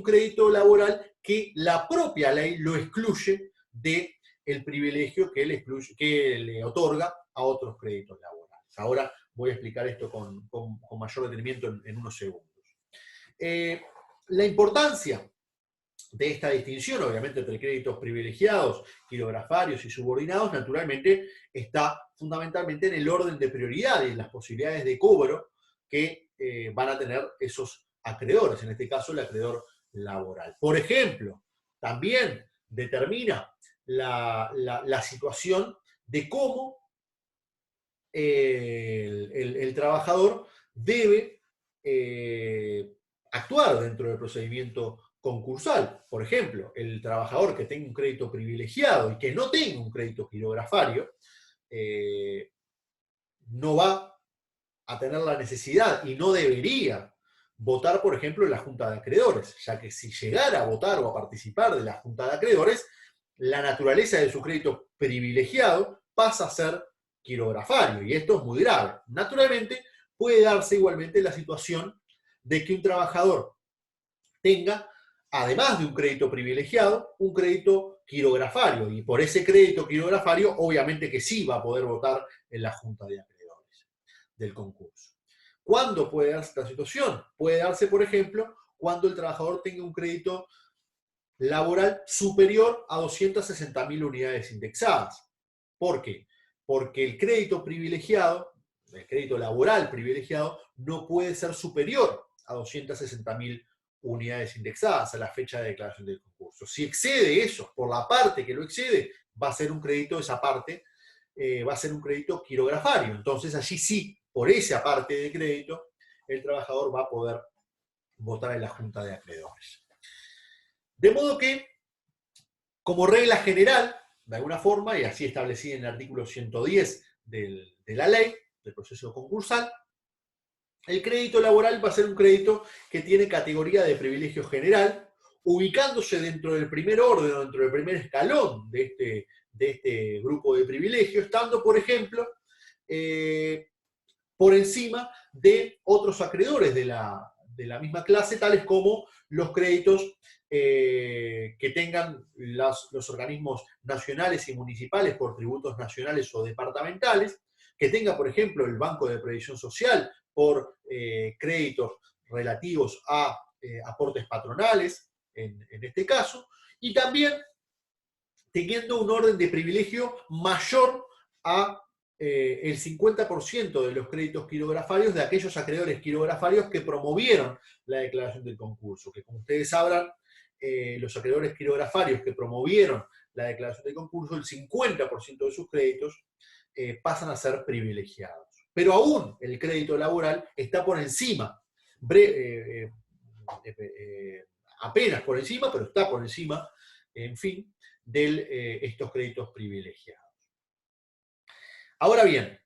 crédito laboral que la propia ley lo excluye del privilegio que le otorga a otros créditos laborales. Ahora voy a explicar esto con mayor detenimiento en unos segundos. La importancia de esta distinción, obviamente, entre créditos privilegiados, quirografarios y subordinados, naturalmente está fundamentalmente en el orden de prioridad y en las posibilidades de cobro que van a tener esos acreedores, en este caso el acreedor laboral. Por ejemplo, también determina la situación de cómo el trabajador debe actuar dentro del procedimiento concursal. Por ejemplo, el trabajador que tenga un crédito privilegiado y que no tenga un crédito quirografario, no va a tener la necesidad y no debería votar, por ejemplo, en la Junta de Acreedores, ya que si llegara a votar o a participar de la Junta de Acreedores, la naturaleza de su crédito privilegiado pasa a ser quirografario, y esto es muy grave. Naturalmente, puede darse igualmente la situación de que un trabajador tenga, además de un crédito privilegiado, un crédito quirografario, y por ese crédito quirografario, obviamente que sí va a poder votar en la Junta de Acreedores del concurso. ¿Cuándo puede darse esta situación? Puede darse, por ejemplo, cuando el trabajador tenga un crédito laboral superior a 260.000 unidades indexadas. ¿Por qué? Porque el crédito privilegiado, el crédito laboral privilegiado, no puede ser superior a 260.000 unidades indexadas a la fecha de declaración del concurso. Si excede eso, por la parte que lo excede, va a ser un crédito, esa parte, va a ser un crédito quirografario. Entonces allí sí, por esa parte de crédito, el trabajador va a poder votar en la Junta de Acreedores. De modo que, como regla general, de alguna forma, y así establecida en el artículo 110 de la ley, del proceso concursal, el crédito laboral va a ser un crédito que tiene categoría de privilegio general, ubicándose dentro del primer orden o dentro del primer escalón de este grupo de privilegio, estando, por ejemplo, por encima de otros acreedores de la misma clase, tales como los créditos que tengan los organismos nacionales y municipales por tributos nacionales o departamentales, que tenga, por ejemplo, el Banco de Previsión Social por créditos relativos a aportes patronales, en este caso, y también teniendo un orden de privilegio mayor a el 50% de los créditos quirografarios de aquellos acreedores quirografarios que promovieron la declaración del concurso, que como ustedes sabrán, los acreedores quirografarios que promovieron la declaración del concurso, el 50% de sus créditos pasan a ser privilegiados. Pero aún el crédito laboral está por encima, apenas por encima, pero está por encima, en fin, de estos créditos privilegiados. Ahora bien,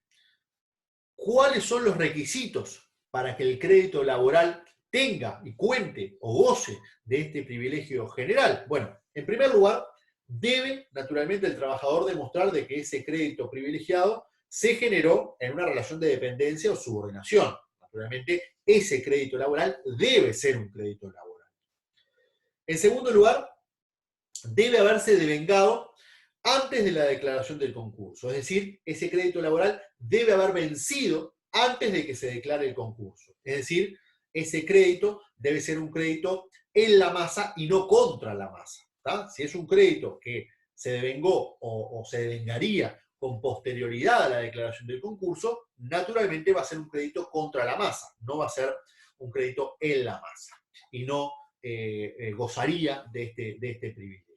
¿cuáles son los requisitos para que el crédito laboral tenga y cuente o goce de este privilegio general? Bueno, en primer lugar, debe naturalmente el trabajador demostrar de que ese crédito privilegiado se generó en una relación de dependencia o subordinación. Naturalmente, ese crédito laboral debe ser un crédito laboral. En segundo lugar, debe haberse devengado antes de la declaración del concurso. Es decir, ese crédito laboral debe haber vencido antes de que se declare el concurso. Es decir, ese crédito debe ser un crédito en la masa y no contra la masa. ¿Tá? Si es un crédito que se devengó o se devengaría con posterioridad a la declaración del concurso, naturalmente va a ser un crédito contra la masa, no va a ser un crédito en la masa y no gozaría de este privilegio.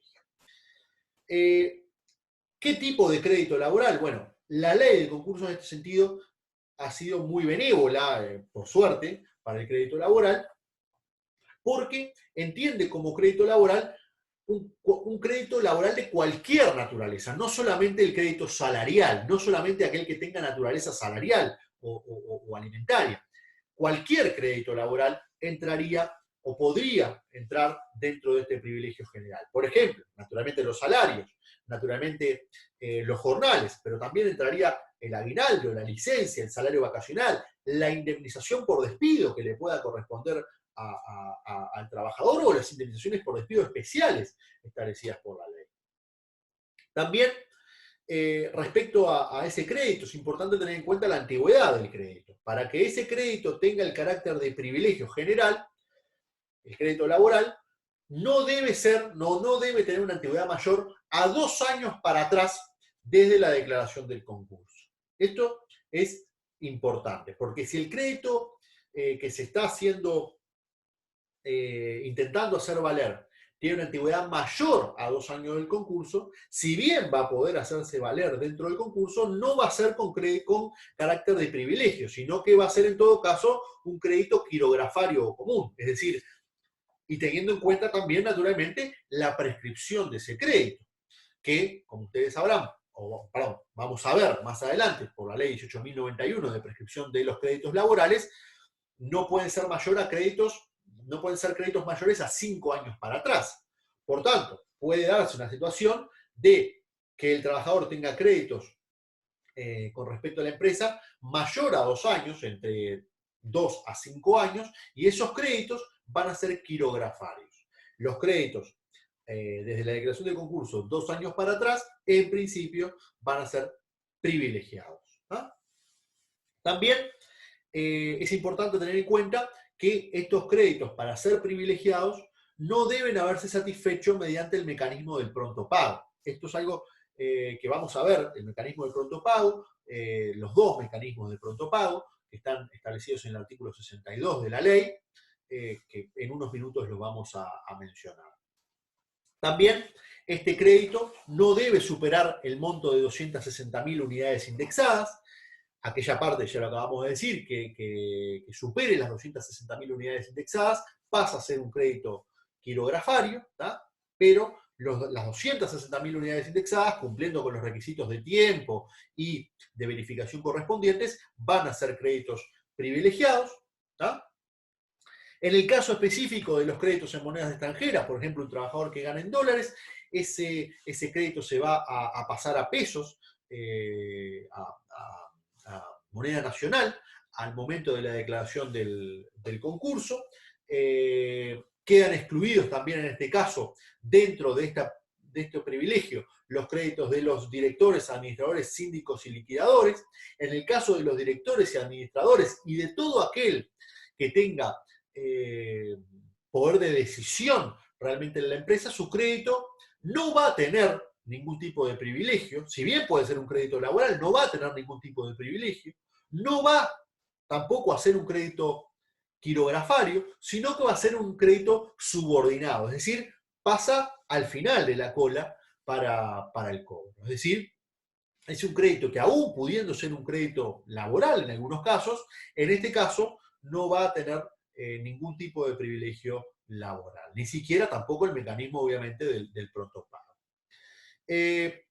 ¿Qué tipo de crédito laboral? Bueno, la ley de concurso en este sentido ha sido muy benévola, por suerte, para el crédito laboral, porque entiende como crédito laboral un crédito laboral de cualquier naturaleza, no solamente el crédito salarial, no solamente aquel que tenga naturaleza salarial o alimentaria. Cualquier crédito laboral entraría o podría entrar dentro de este privilegio general. Por ejemplo, naturalmente los salarios, naturalmente los jornales, pero también entraría el aguinaldo, la licencia, el salario vacacional, la indemnización por despido que le pueda corresponder al trabajador o las indemnizaciones por despido especiales establecidas por la ley. También, respecto a ese crédito, es importante tener en cuenta la antigüedad del crédito. Para que ese crédito tenga el carácter de privilegio general, el crédito laboral, no debe tener una antigüedad mayor a 2 años para atrás desde la declaración del concurso. Esto es importante, porque si el crédito que se está intentando hacer valer tiene una antigüedad mayor a 2 años del concurso, si bien va a poder hacerse valer dentro del concurso, no va a ser con carácter de privilegio, sino que va a ser en todo caso un crédito quirografario común, es decir, y teniendo en cuenta también, naturalmente, la prescripción de ese crédito, que, como ustedes sabrán, vamos a ver más adelante, por la ley 18.091 de prescripción de los créditos laborales, no pueden ser créditos mayores a 5 años para atrás. Por tanto, puede darse una situación de que el trabajador tenga créditos con respecto a la empresa mayor a 2 años, entre 2 a 5 años, y esos créditos van a ser quirografarios. Los créditos desde la declaración del concurso 2 años para atrás, en principio van a ser privilegiados. ¿Ah? También es importante tener en cuenta que estos créditos, para ser privilegiados, no deben haberse satisfecho mediante el mecanismo del pronto pago. Esto es algo que vamos a ver, el mecanismo del pronto pago, los dos mecanismos de pronto pago, que están establecidos en el artículo 62 de la ley, que en unos minutos los vamos a mencionar. También este crédito no debe superar el monto de 260.000 unidades indexadas. Aquella parte, ya lo acabamos de decir, que supere las 260.000 unidades indexadas, pasa a ser un crédito quirografario, ¿tá? Pero las 260.000 unidades indexadas, cumpliendo con los requisitos de tiempo y de verificación correspondientes, van a ser créditos privilegiados, ¿tá? En el caso específico de los créditos en monedas extranjeras, por ejemplo, un trabajador que gana en dólares, ese crédito se va a pasar a pesos, a moneda nacional, al momento de la declaración del concurso. Quedan excluidos también en este caso, dentro de este privilegio, los créditos de los directores, administradores, síndicos y liquidadores. En el caso de los directores y administradores y de todo aquel que tenga poder de decisión realmente en la empresa, su crédito no va a tener ningún tipo de privilegio, si bien puede ser un crédito laboral, no va a tener ningún tipo de privilegio, no va tampoco a ser un crédito quirografario, sino que va a ser un crédito subordinado, es decir, pasa al final de la cola para el cobro. Es decir, es un crédito que aún pudiendo ser un crédito laboral en algunos casos, en este caso no va a tener ningún tipo de privilegio laboral. Ni siquiera tampoco el mecanismo, obviamente, del pronto pago. En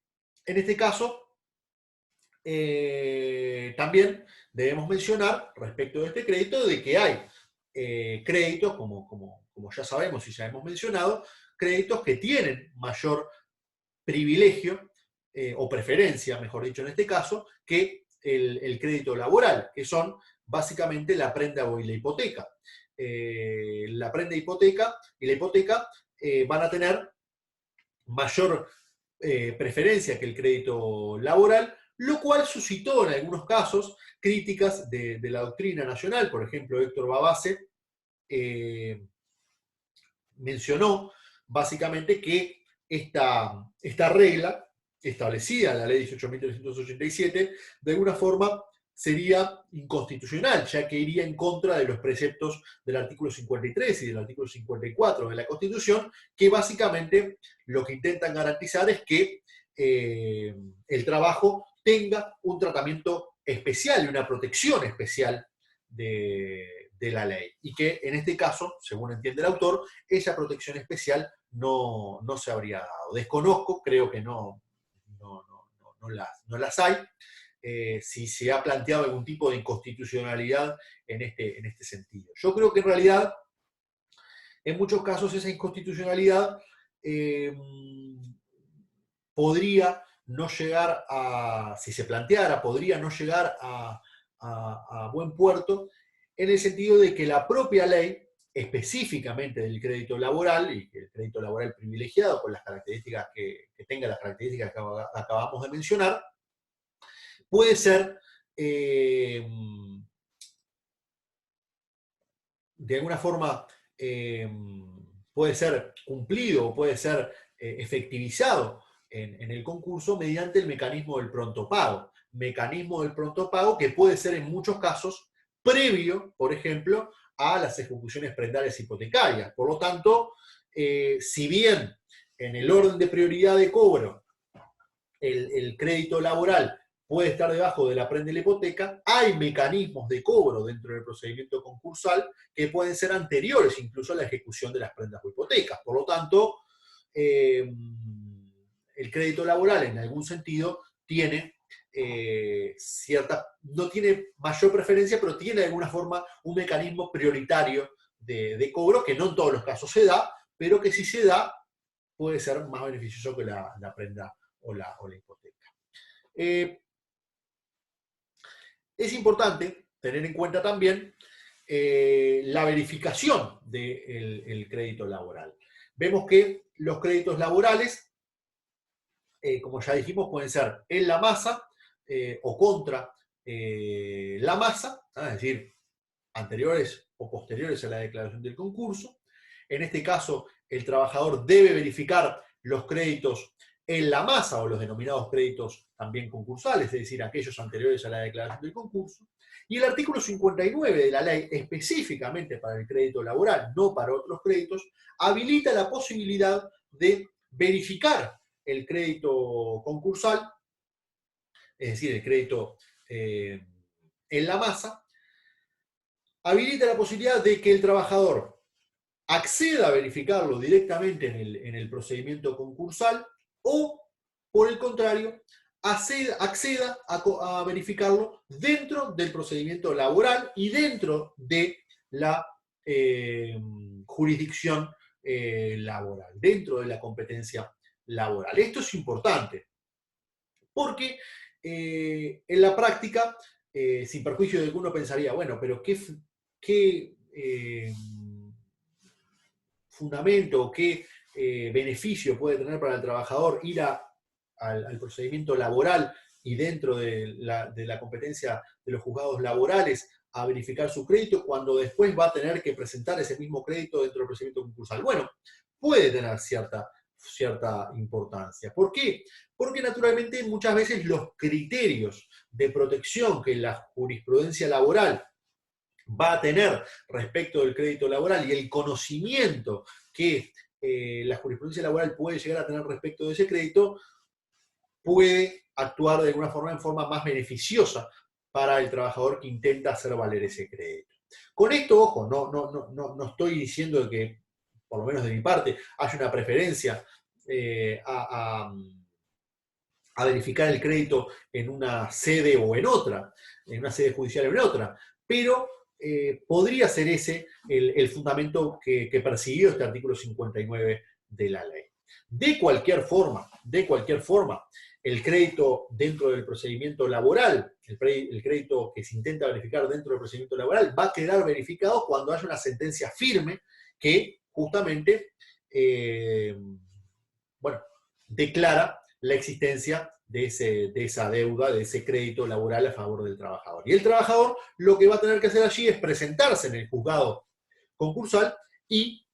este caso, también debemos mencionar respecto de este crédito de que hay créditos, como ya sabemos y ya hemos mencionado, créditos que tienen mayor privilegio o preferencia, mejor dicho en este caso, que el crédito laboral, que son básicamente la prenda o la hipoteca. La prenda hipoteca y la hipoteca van a tener mayor preferencia que el crédito laboral, lo cual suscitó en algunos casos críticas de la doctrina nacional. Por ejemplo, Héctor Babase mencionó básicamente que esta regla establecida en la ley 18.387 de alguna forma sería inconstitucional, ya que iría en contra de los preceptos del artículo 53 y del artículo 54 de la Constitución, que básicamente lo que intentan garantizar es que el trabajo tenga un tratamiento especial y una protección especial de la ley. Y que en este caso, según entiende el autor, esa protección especial no se habría dado. Desconozco, creo que no las hay. Si se ha planteado algún tipo de inconstitucionalidad en este sentido. Yo creo que en realidad, en muchos casos, esa inconstitucionalidad podría no llegar a, si se planteara, podría no llegar a buen puerto, en el sentido de que la propia ley, específicamente del crédito laboral, y que el crédito laboral privilegiado, con las características que tenga las características que acabamos de mencionar, puede ser de alguna forma puede ser cumplido o puede ser efectivizado en el concurso mediante el mecanismo del pronto pago. Mecanismo del pronto pago que puede ser en muchos casos previo, por ejemplo, a las ejecuciones prendales hipotecarias. Por lo tanto, si bien en el orden de prioridad de cobro el crédito laboral puede estar debajo de la prenda de la hipoteca, hay mecanismos de cobro dentro del procedimiento concursal que pueden ser anteriores incluso a la ejecución de las prendas o hipotecas. Por lo tanto, el crédito laboral en algún sentido tiene no tiene mayor preferencia, pero tiene de alguna forma un mecanismo prioritario de cobro que no en todos los casos se da, pero que si se da puede ser más beneficioso que la prenda o la hipoteca. Es importante tener en cuenta también la verificación del crédito laboral. Vemos que los créditos laborales, como ya dijimos, pueden ser en la masa o contra la masa, es decir, anteriores o posteriores a la declaración del concurso. En este caso, el trabajador debe verificar los créditos en la masa o los denominados créditos también concursales, es decir, aquellos anteriores a la declaración del concurso. Y el artículo 59 de la ley, específicamente para el crédito laboral, no para otros créditos, habilita la posibilidad de verificar el crédito concursal, es decir, el crédito en la masa, habilita la posibilidad de que el trabajador acceda a verificarlo directamente en el procedimiento concursal o, por el contrario, acceda a verificarlo dentro del procedimiento laboral y dentro de la jurisdicción laboral, dentro de la competencia laboral. Esto es importante porque en la práctica, sin perjuicio de que uno pensaría, bueno, pero ¿qué fundamento o qué beneficio puede tener para el trabajador ir al procedimiento laboral y dentro de la competencia de los juzgados laborales a verificar su crédito cuando después va a tener que presentar ese mismo crédito dentro del procedimiento concursal? Bueno, puede tener cierta importancia. ¿Por qué? Porque naturalmente muchas veces los criterios de protección que la jurisprudencia laboral va a tener respecto del crédito laboral y el conocimiento que la jurisprudencia laboral puede llegar a tener respecto de ese crédito, puede actuar de alguna forma en forma más beneficiosa para el trabajador que intenta hacer valer ese crédito. Con esto, ojo, no estoy diciendo que por lo menos de mi parte, haya una preferencia a verificar el crédito en una sede o en otra, en una sede judicial o en otra, pero podría ser ese el fundamento que persiguió este artículo 59 de la ley. De cualquier forma, el crédito dentro del procedimiento laboral, el crédito que se intenta verificar dentro del procedimiento laboral, va a quedar verificado cuando haya una sentencia firme que justamente, declara la existencia de esa deuda, de ese crédito laboral a favor del trabajador. Y el trabajador lo que va a tener que hacer allí es presentarse en el juzgado concursal y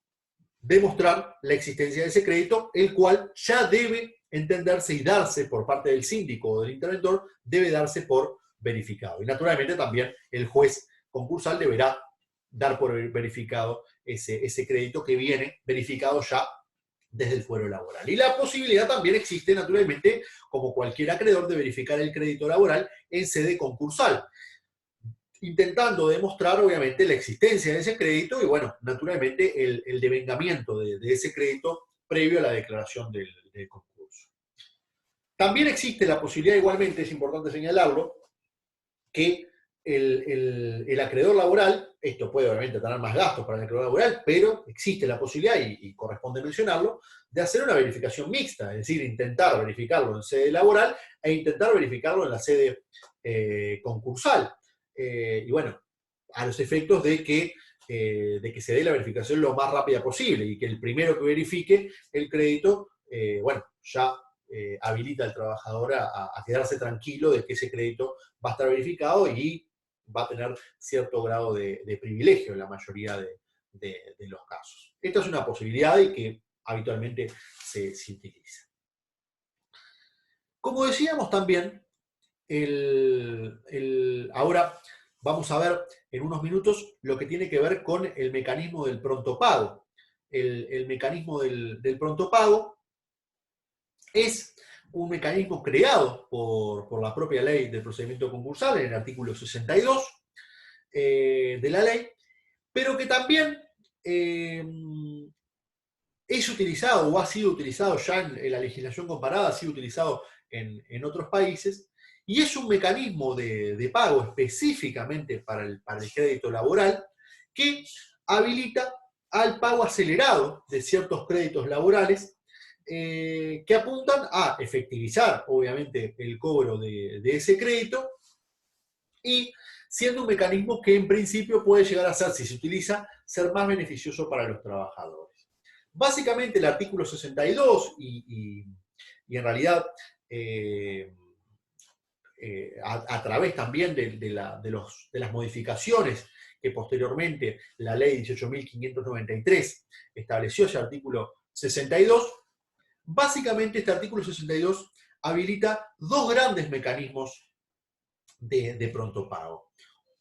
demostrar la existencia de ese crédito, el cual ya debe entenderse y darse por parte del síndico o del interventor, debe darse por verificado. Y naturalmente también el juez concursal deberá dar por verificado ese crédito que viene verificado ya desde el fuero laboral. Y la posibilidad también existe, naturalmente, como cualquier acreedor, de verificar el crédito laboral en sede concursal, intentando demostrar, obviamente, la existencia de ese crédito y, bueno, naturalmente, el devengamiento de ese crédito previo a la declaración del concurso. También existe la posibilidad, igualmente, es importante señalarlo, que el acreedor laboral, esto puede obviamente tener más gastos para el acreedor laboral, pero existe la posibilidad, y corresponde mencionarlo, de hacer una verificación mixta, es decir, intentar verificarlo en sede laboral e intentar verificarlo en la sede concursal. Y bueno, a los efectos de que se dé la verificación lo más rápida posible y que el primero que verifique el crédito, ya habilita al trabajador a quedarse tranquilo de que ese crédito va a estar verificado y va a tener cierto grado de privilegio en la mayoría de los casos. Esta es una posibilidad y que habitualmente se utiliza. Como decíamos también, ahora vamos a ver en unos minutos lo que tiene que ver con el mecanismo del pronto pago. El mecanismo del pronto pago es un mecanismo creado por la propia ley del procedimiento concursal, en el artículo 62 de la ley, pero que también es utilizado o ha sido utilizado ya en la legislación comparada, ha sido utilizado en otros países, y es un mecanismo de pago específicamente para el crédito laboral que habilita al pago acelerado de ciertos créditos laborales que apuntan a efectivizar, obviamente, el cobro de ese crédito, y siendo un mecanismo que en principio puede llegar a ser, si se utiliza, ser más beneficioso para los trabajadores. Básicamente el artículo 62 y en realidad a través también de las modificaciones que posteriormente la ley 18.593 estableció, ese artículo 62, básicamente este artículo 62 habilita dos grandes mecanismos de pronto pago.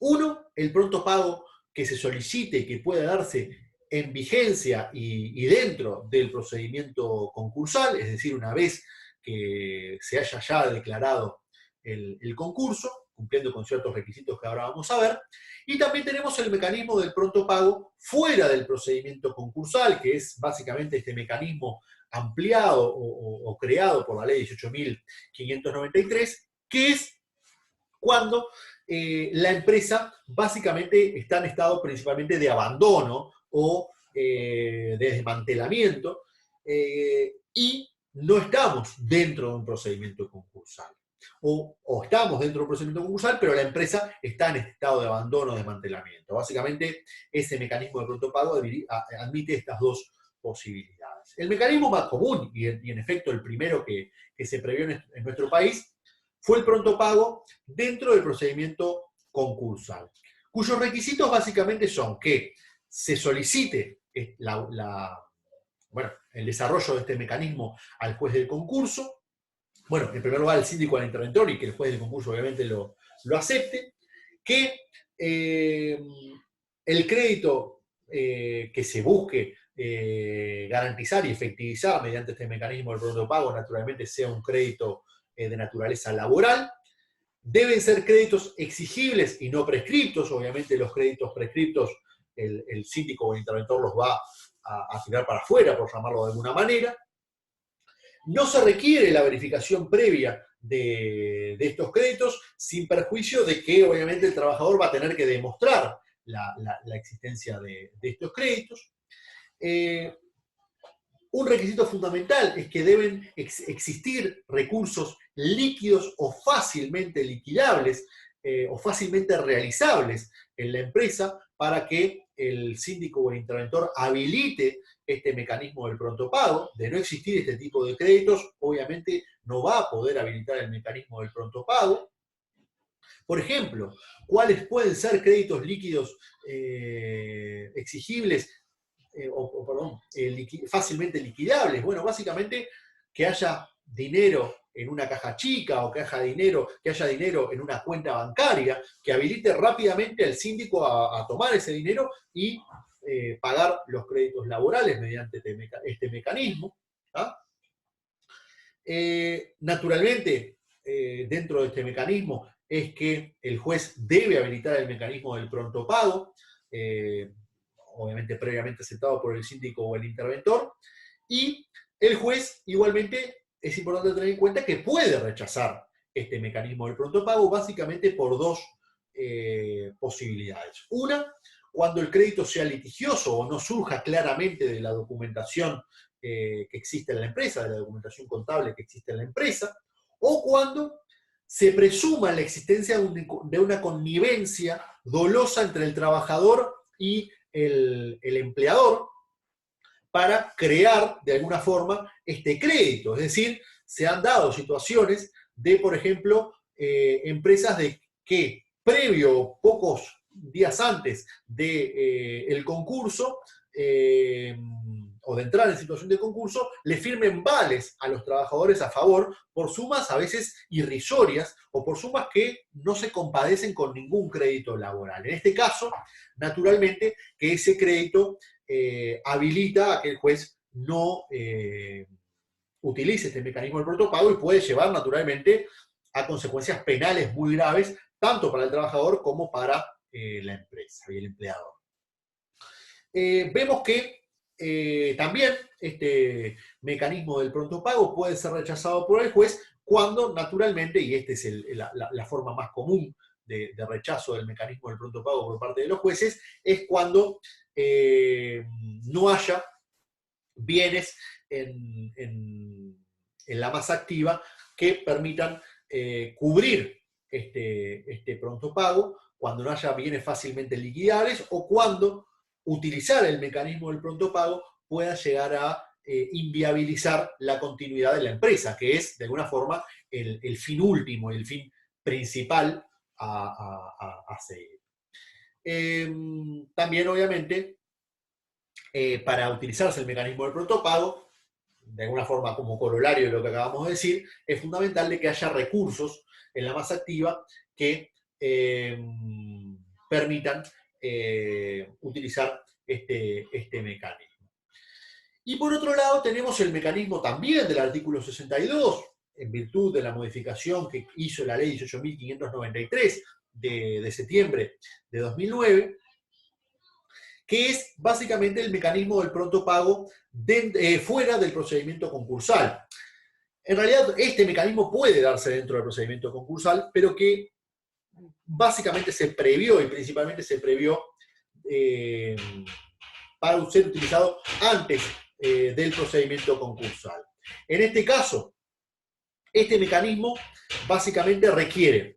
Uno, el pronto pago que se solicite y que pueda darse en vigencia y dentro del procedimiento concursal, es decir, una vez que se haya ya declarado el concurso, cumpliendo con ciertos requisitos que ahora vamos a ver. Y también tenemos el mecanismo del pronto pago fuera del procedimiento concursal, que es básicamente este mecanismo ampliado o creado por la ley 18.593, que es cuando la empresa básicamente está en estado principalmente de abandono o de desmantelamiento y no estamos dentro de un procedimiento concursal. O estamos dentro de un procedimiento concursal, pero la empresa está en estado de abandono o desmantelamiento. Básicamente, ese mecanismo de pronto pago admite estas dos posibilidades. El mecanismo más común, y en efecto el primero que se previó en nuestro país, fue el pronto pago dentro del procedimiento concursal, cuyos requisitos básicamente son que se solicite el desarrollo de este mecanismo al juez del concurso, en primer lugar al síndico, al interventor, y que el juez del concurso obviamente lo acepte, que el crédito que se busque garantizar y efectivizar mediante este mecanismo del pronto pago naturalmente sea un crédito de naturaleza laboral. Deben ser créditos exigibles y no prescriptos. Obviamente los créditos prescriptos el síndico o el interventor los va a tirar para afuera, por llamarlo de alguna manera. No se requiere la verificación previa de estos créditos, sin perjuicio de que obviamente el trabajador va a tener que demostrar la existencia de estos créditos. Un requisito fundamental es que deben existir recursos líquidos o fácilmente liquidables o fácilmente realizables en la empresa para que el síndico o el interventor habilite este mecanismo del pronto pago. De no existir este tipo de créditos, obviamente no va a poder habilitar el mecanismo del pronto pago. Por ejemplo, ¿cuáles pueden ser créditos líquidos exigibles fácilmente liquidables? Bueno, básicamente que haya dinero en una caja chica o que haya dinero en una cuenta bancaria que habilite rápidamente al síndico a tomar ese dinero y pagar los créditos laborales mediante este mecanismo. Naturalmente, dentro de este mecanismo es que el juez debe habilitar el mecanismo del pronto pago, obviamente previamente aceptado por el síndico o el interventor, y el juez igualmente es importante tener en cuenta que puede rechazar este mecanismo del pronto pago básicamente por dos posibilidades. Una, cuando el crédito sea litigioso o no surja claramente de la documentación que existe en la empresa, de la documentación contable que existe en la empresa, o cuando se presuma la existencia de una connivencia dolosa entre el trabajador y el empleador para crear de alguna forma este crédito. Es decir, se han dado situaciones de, por ejemplo, empresas que previo, pocos días antes del concurso, o de entrar en situación de concurso, le firmen vales a los trabajadores a favor por sumas a veces irrisorias o por sumas que no se compadecen con ningún crédito laboral. En este caso, naturalmente, que ese crédito habilita a que el juez no utilice este mecanismo del pronto pago y puede llevar naturalmente a consecuencias penales muy graves, tanto para el trabajador como para la empresa y el empleador. Vemos que también este mecanismo del pronto pago puede ser rechazado por el juez cuando naturalmente, y esta es la forma más común de rechazo del mecanismo del pronto pago por parte de los jueces, es cuando no haya bienes en la masa activa que permitan cubrir este pronto pago, cuando no haya bienes fácilmente liquidables o cuando utilizar el mecanismo del pronto pago pueda llegar a inviabilizar la continuidad de la empresa, que es de alguna forma el fin último, el fin principal a seguir. También, obviamente, para utilizarse el mecanismo del pronto pago, de alguna forma como corolario de lo que acabamos de decir, es fundamental de que haya recursos en la masa activa que permitan utilizar este mecanismo. Y por otro lado tenemos el mecanismo también del artículo 62, en virtud de la modificación que hizo la ley 18.593 de septiembre de 2009, que es básicamente el mecanismo del pronto pago fuera del procedimiento concursal. En realidad, este mecanismo puede darse dentro del procedimiento concursal, pero que básicamente se previó, y principalmente se previó para ser utilizado antes del procedimiento concursal. En este caso, este mecanismo básicamente requiere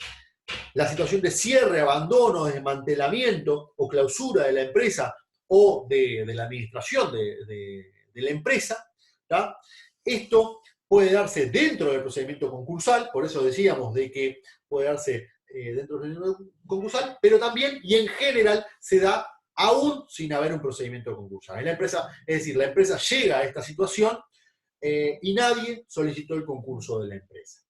la situación de cierre, abandono, desmantelamiento o clausura de la empresa o de la administración de la empresa. ¿tá? Esto puede darse dentro del procedimiento concursal, por eso decíamos de que puede darse dentro del procedimiento concursal, pero también y en general se da aún sin haber un procedimiento concursal. En la empresa, es decir, la empresa llega a esta situación y nadie solicitó el concurso de la empresa.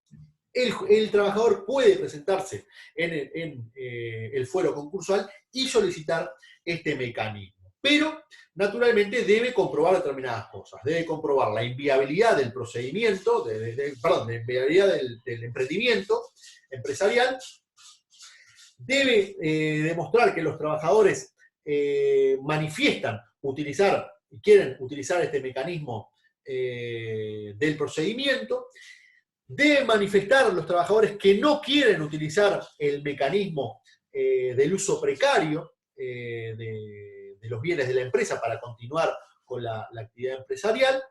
El trabajador puede presentarse en el fuero concursal y solicitar este mecanismo. Pero, naturalmente, debe comprobar determinadas cosas. Debe comprobar la inviabilidad del procedimiento, la inviabilidad del emprendimiento empresarial. Debe demostrar que los trabajadores manifiestan utilizar y quieren utilizar este mecanismo del procedimiento. Deben manifestar los trabajadores que no quieren utilizar el mecanismo del uso precario de los bienes de la empresa para continuar con la actividad empresarial.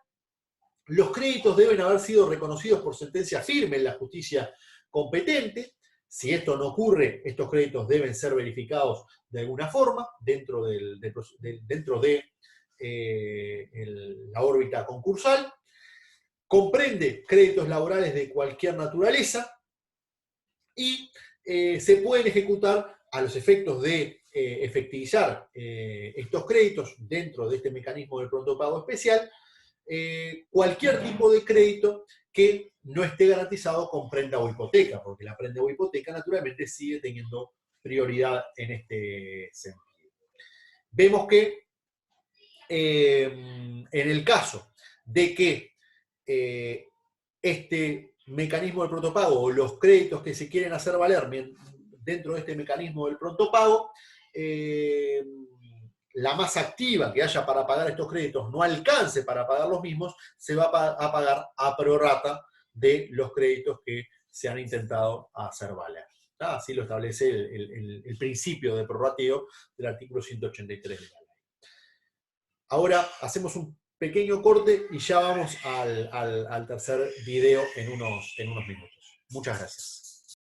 Los créditos deben haber sido reconocidos por sentencia firme en la justicia competente. Si esto no ocurre, estos créditos deben ser verificados de alguna forma dentro de la órbita concursal. Comprende créditos laborales de cualquier naturaleza y se pueden ejecutar a los efectos de efectivizar estos créditos dentro de este mecanismo del pronto pago especial, cualquier tipo de crédito que no esté garantizado con prenda o hipoteca, porque la prenda o hipoteca naturalmente sigue teniendo prioridad en este sentido. Vemos que en el caso de que este mecanismo del pronto pago o los créditos que se quieren hacer valer dentro de este mecanismo del pronto pago, la masa activa que haya para pagar estos créditos no alcance para pagar los mismos, se va a pagar a prorrata de los créditos que se han intentado hacer valer. Así lo establece el principio de prorrateo del artículo 183 de la ley. Ahora hacemos un pequeño corte y ya vamos al tercer video en unos minutos. Muchas gracias.